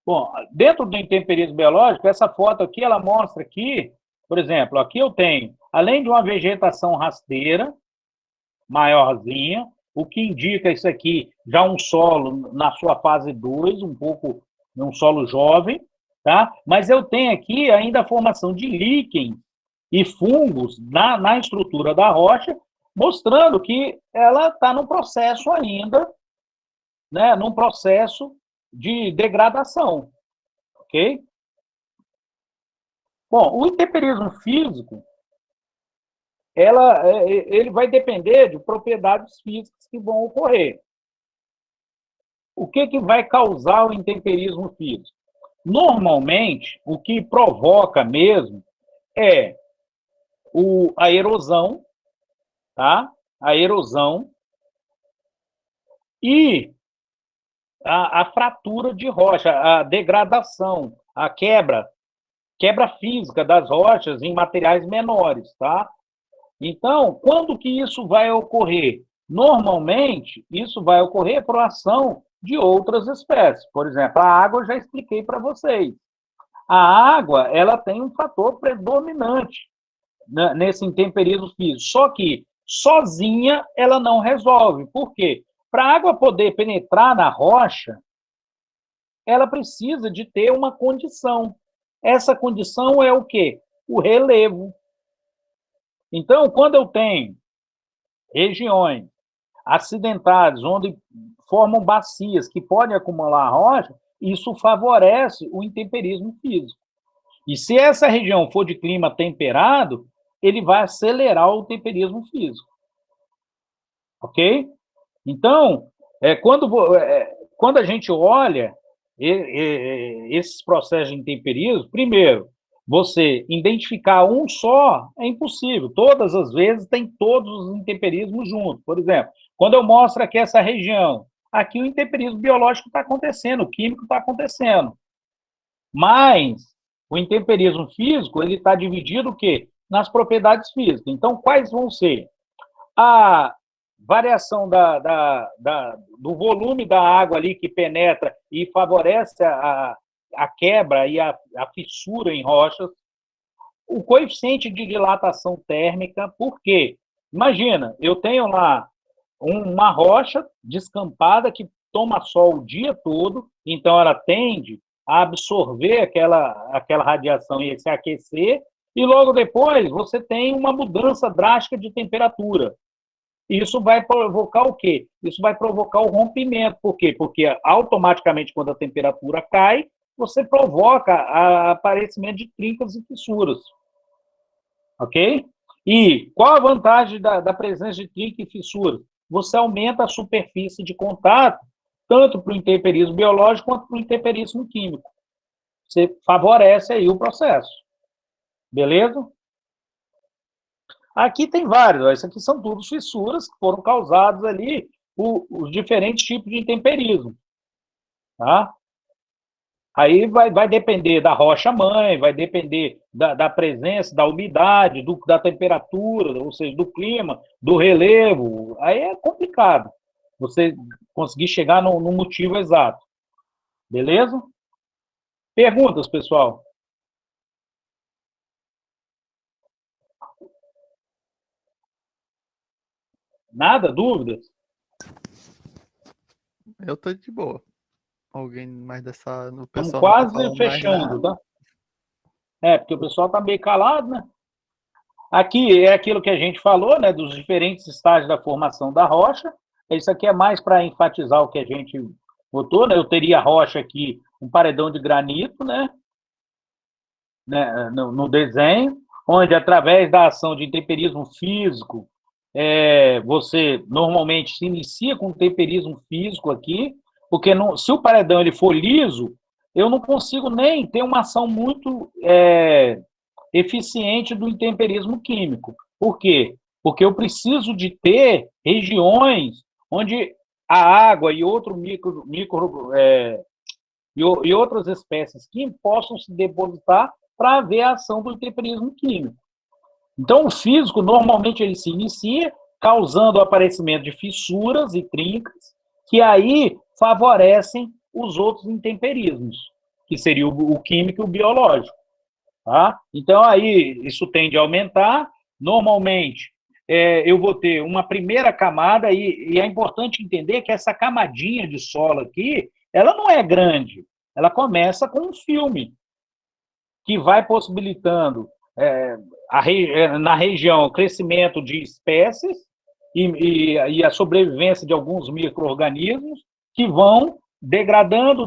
Bom, dentro do intemperismo biológico, essa foto aqui, ela mostra aqui, por exemplo, aqui eu tenho, além de uma vegetação rasteira, maiorzinha, o que indica isso aqui, já um solo na sua fase 2, um solo jovem, tá? Mas eu tenho aqui ainda a formação de líquens e fungos na estrutura da rocha, mostrando que ela está num processo ainda, né, num processo de degradação, ok? Bom, o intemperismo físico, ele vai depender de propriedades físicas que vão ocorrer. O que vai causar o intemperismo físico? Normalmente, o que provoca mesmo é a erosão, tá? A erosão e a fratura de rocha, a degradação, a quebra física das rochas em materiais menores, tá? Então, quando que isso vai ocorrer? Normalmente, isso vai ocorrer por ação de outras espécies. Por exemplo, a água eu já expliquei para vocês. A água, ela tem um fator predominante, né, nesse intemperismo físico. Só que, sozinha, ela não resolve. Por quê? Para a água poder penetrar na rocha, ela precisa de ter uma condição. Essa condição é o quê? O relevo. Então, quando eu tenho regiões acidentadas, onde formam bacias que podem acumular rocha, isso favorece o intemperismo físico. E se essa região for de clima temperado, ele vai acelerar o temperismo físico. Ok? Então, quando a gente olha esses processos de intemperismo, primeiro, você identificar um só é impossível. Todas as vezes tem todos os intemperismos juntos. Por exemplo, quando eu mostro aqui essa região, aqui o intemperismo biológico está acontecendo, o químico está acontecendo. Mas o intemperismo físico, ele está dividido o quê? Nas propriedades físicas. Então, quais vão ser? A variação do volume da água ali que penetra e favorece a quebra e a fissura em rochas, o coeficiente de dilatação térmica, por quê? Imagina, eu tenho lá uma rocha descampada que toma sol o dia todo, então ela tende a absorver aquela radiação e se aquecer, e logo depois você tem uma mudança drástica de temperatura. Isso vai provocar o quê? Isso vai provocar o rompimento. Por quê? Porque automaticamente, quando a temperatura cai, você provoca o aparecimento de trincas e fissuras. Ok? E qual a vantagem da presença de trinca e fissuras? Você aumenta a superfície de contato, tanto para o intemperismo biológico quanto para o intemperismo químico. Você favorece aí o processo. Beleza? Aqui tem vários, isso aqui são tudo fissuras que foram causadas ali por os diferentes tipos de intemperismo. Tá? Aí vai depender da rocha-mãe, vai depender da presença, da umidade, da temperatura, ou seja, do clima, do relevo. Aí é complicado você conseguir chegar no motivo exato. Beleza? Perguntas, pessoal? Nada? Dúvidas? Eu tô de boa. Alguém mais dessa... O Estamos pessoal não tá quase falando mais fechando, nada. tá? Porque o pessoal está meio calado, né? Aqui é aquilo que a gente falou, né, dos diferentes estágios da formação da rocha. Isso aqui é mais para enfatizar o que a gente botou, né? Eu teria a rocha aqui, um paredão de granito, né, no desenho, onde através da ação de temperismo físico, você normalmente se inicia com temperismo físico aqui, porque se o paredão ele for liso, eu não consigo nem ter uma ação muito eficiente do intemperismo químico. Por quê? Porque eu preciso de ter regiões onde a água e e outras espécies químicas possam se depositar para haver a ação do intemperismo químico. Então, o físico, normalmente, ele se inicia causando o aparecimento de fissuras e trincas, que aí favorecem os outros intemperismos, que seria o químico e o biológico. Tá? Então, aí, isso tende a aumentar. Normalmente, eu vou ter uma primeira camada, e é importante entender que essa camadinha de solo aqui, ela não é grande. Ela começa com um filme, que vai possibilitando na região o crescimento de espécies e a sobrevivência de alguns micro-organismos que vão degradando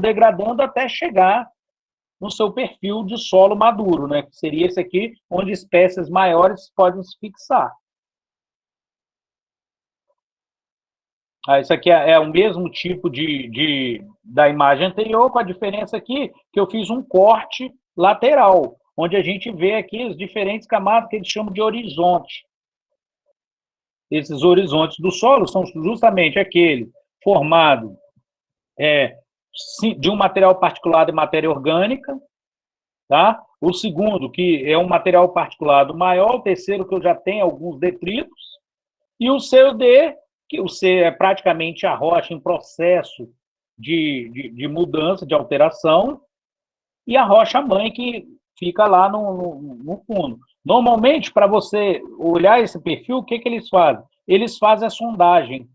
até chegar no seu perfil de solo maduro, né? Que seria esse aqui, onde espécies maiores podem se fixar. Isso aqui é o mesmo tipo da imagem anterior, com a diferença aqui que eu fiz um corte lateral, onde a gente vê aqui as diferentes camadas que eles chamam de horizonte. Esses horizontes do solo são justamente aquele formado de um material particulado e matéria orgânica, tá? O segundo, que é um material particulado maior, o terceiro, que eu já tenho alguns detritos, e o CUD, que o C é praticamente a rocha em processo de mudança, de alteração, e a rocha-mãe, que fica lá no fundo. Normalmente, para você olhar esse perfil, o que eles fazem? Eles fazem a sondagem.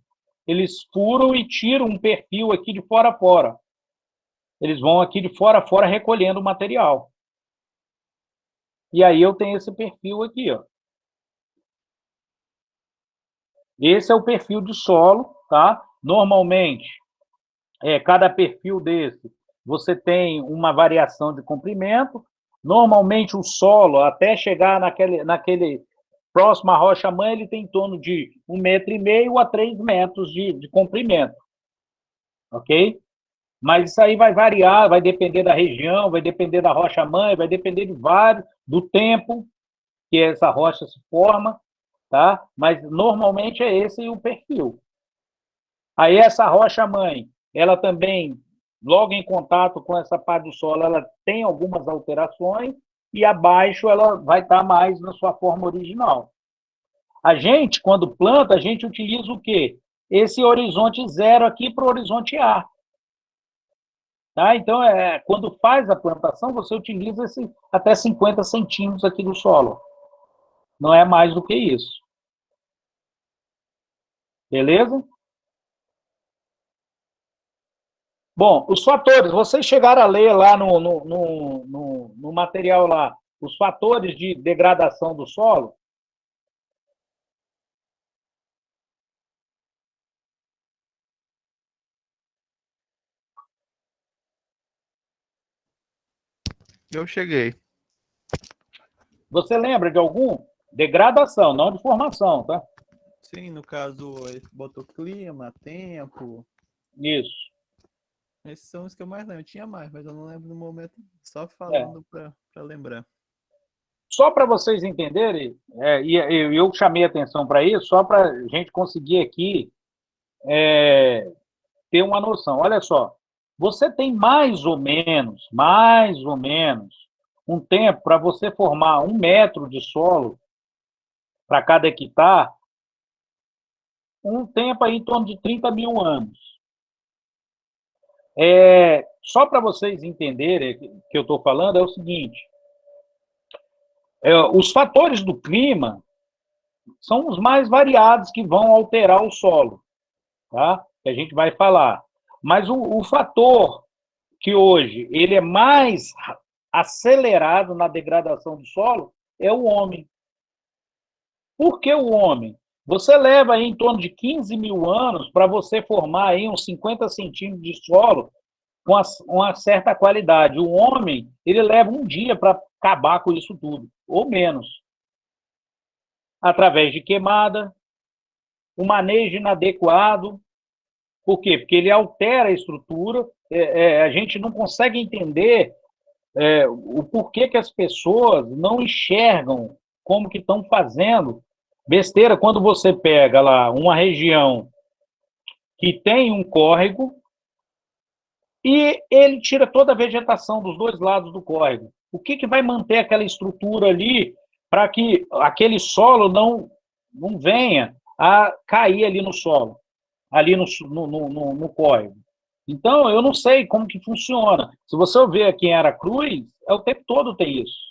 Eles furam e tiram um perfil aqui de fora a fora. Eles vão aqui de fora a fora recolhendo o material. E aí eu tenho esse perfil aqui, ó. Esse é o perfil de solo, tá? Normalmente, cada perfil desse, você tem uma variação de comprimento. Normalmente, o solo, até chegar naquele próximo à rocha-mãe, ele tem em torno de 1,5 metro a 3 metros de comprimento. Ok? Mas isso aí vai variar, vai depender da região, vai depender da rocha-mãe, vai depender de vários, do tempo que essa rocha se forma, tá? Mas normalmente é esse o perfil. Aí essa rocha-mãe, ela também, logo em contato com essa parte do solo, ela tem algumas alterações e abaixo ela vai estar mais na sua forma original. A gente, quando planta, a gente utiliza o quê? Esse horizonte zero aqui para o horizonte A. Tá? Então, quando faz a plantação, você utiliza até 50 centímetros aqui do solo. Não é mais do que isso. Beleza? Bom, os fatores, vocês chegaram a ler lá no material lá, os fatores de degradação do solo? Eu cheguei. Você lembra de algum? Degradação, não de formação, tá? Sim, no caso, ele botou clima, tempo. Isso. Esses são os que eu mais lembro. Tinha mais, mas eu não lembro no momento, só É. falando para lembrar. Só para vocês entenderem, e eu chamei atenção para isso, só para a gente conseguir aqui ter uma noção. Olha só, você tem mais ou menos, um tempo para você formar 1 metro de solo para cada hectare, um tempo aí em torno de 30 mil anos. Só para vocês entenderem o que eu estou falando, é o seguinte: os fatores do clima são os mais variados que vão alterar o solo, tá? Que a gente vai falar. Mas o fator que hoje ele é mais acelerado na degradação do solo é o homem. Por que o homem? Você leva aí em torno de 15 mil anos para você formar aí uns 50 centímetros de solo com uma certa qualidade. O homem, ele leva um dia para acabar com isso tudo, ou menos. Através de queimada, o manejo inadequado. Por quê? Porque ele altera a estrutura, a gente não consegue entender o porquê que as pessoas não enxergam como que estão fazendo besteira quando você pega lá uma região que tem um córrego e ele tira toda a vegetação dos dois lados do córrego. O que vai manter aquela estrutura ali para que aquele solo não venha a cair ali no solo, ali no córrego? Então, eu não sei como que funciona. Se você ver aqui em Aracruz, o tempo todo tem isso.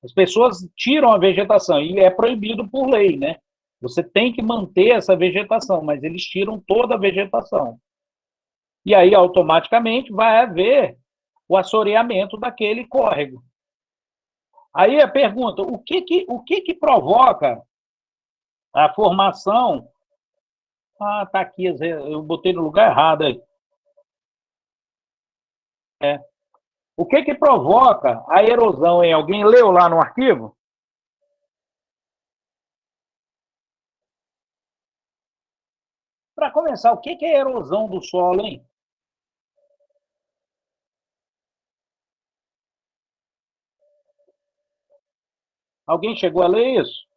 As pessoas tiram a vegetação, e é proibido por lei, né? Você tem que manter essa vegetação, mas eles tiram toda a vegetação. E aí, automaticamente, vai haver o assoreamento daquele córrego. Aí a pergunta, o que provoca a formação? Ah, tá aqui, eu botei no lugar errado aí. O que provoca a erosão em alguém? Leu lá no arquivo? Para começar, o que é erosão do solo, hein? Alguém chegou a ler isso?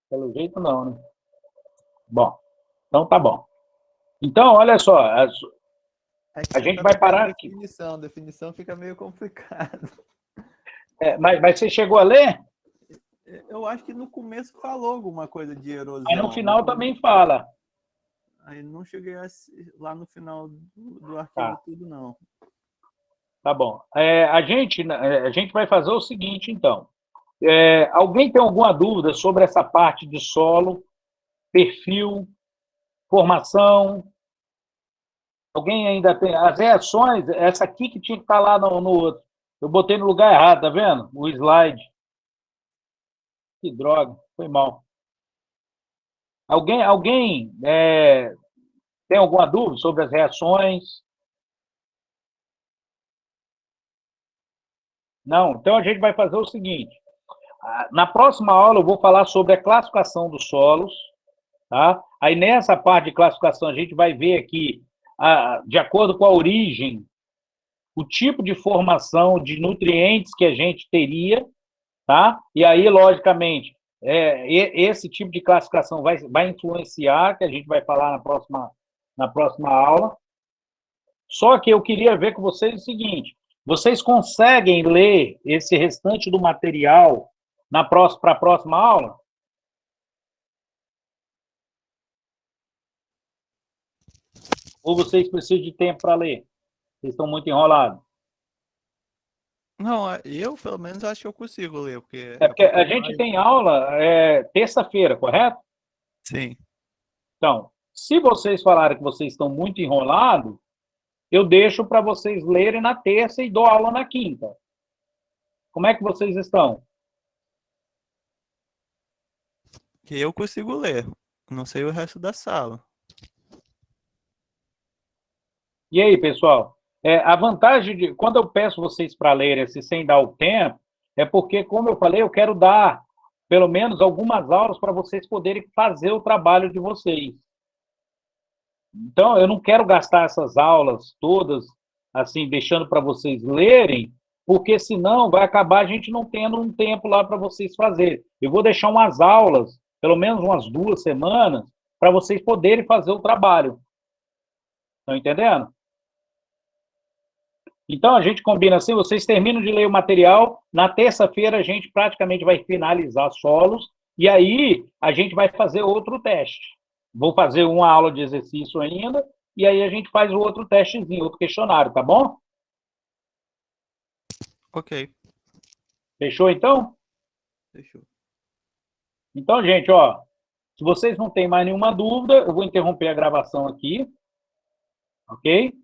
Pelo jeito, não, né? Bom, então tá bom. Então, olha só, a gente vai parar aqui. Definição fica meio complicado. Mas você chegou a ler? Eu acho que no começo falou alguma coisa de erosão. Aí no final também fala. Aí não cheguei lá no final do artigo Tá. tudo, não. Tá bom. A gente vai fazer o seguinte, então. Alguém tem alguma dúvida sobre essa parte de solo, perfil, formação? Alguém ainda tem? As reações, essa aqui que tinha que estar lá no outro. Eu botei no lugar errado, tá vendo? O slide. Que droga, foi mal. Alguém tem alguma dúvida sobre as reações? Não? Então a gente vai fazer o seguinte. Na próxima aula eu vou falar sobre a classificação dos solos, tá? Aí nessa parte de classificação a gente vai ver aqui, de acordo com a origem, o tipo de formação de nutrientes que a gente teria, tá? E aí, logicamente, esse tipo de classificação vai influenciar, que a gente vai falar na próxima aula. Só que eu queria ver com vocês o seguinte: vocês conseguem ler esse restante do material para a próxima aula? Ou vocês precisam de tempo para ler? Vocês estão muito enrolados? Não, eu pelo menos acho que eu consigo ler, porque... Porque a gente tem aula terça-feira, correto? Sim. Então, se vocês falarem que vocês estão muito enrolados, eu deixo para vocês lerem na terça e dou aula na quinta. Como é que vocês estão? Que eu consigo ler. Não sei o resto da sala. E aí, pessoal? A vantagem de quando eu peço vocês para lerem assim, sem dar o tempo, é porque, como eu falei, eu quero dar pelo menos algumas aulas para vocês poderem fazer o trabalho de vocês. Então, eu não quero gastar essas aulas todas, assim, deixando para vocês lerem, porque senão vai acabar a gente não tendo um tempo lá para vocês fazerem. Eu vou deixar umas aulas, pelo menos umas 2 semanas, para vocês poderem fazer o trabalho. Estão entendendo? Então, a gente combina assim, vocês terminam de ler o material, na terça-feira a gente praticamente vai finalizar solos, e aí a gente vai fazer outro teste. Vou fazer uma aula de exercício ainda, e aí a gente faz o outro testezinho, outro questionário, tá bom? Ok. Fechou, então? Fechou. Então, gente, ó, se vocês não têm mais nenhuma dúvida, eu vou interromper a gravação aqui, ok?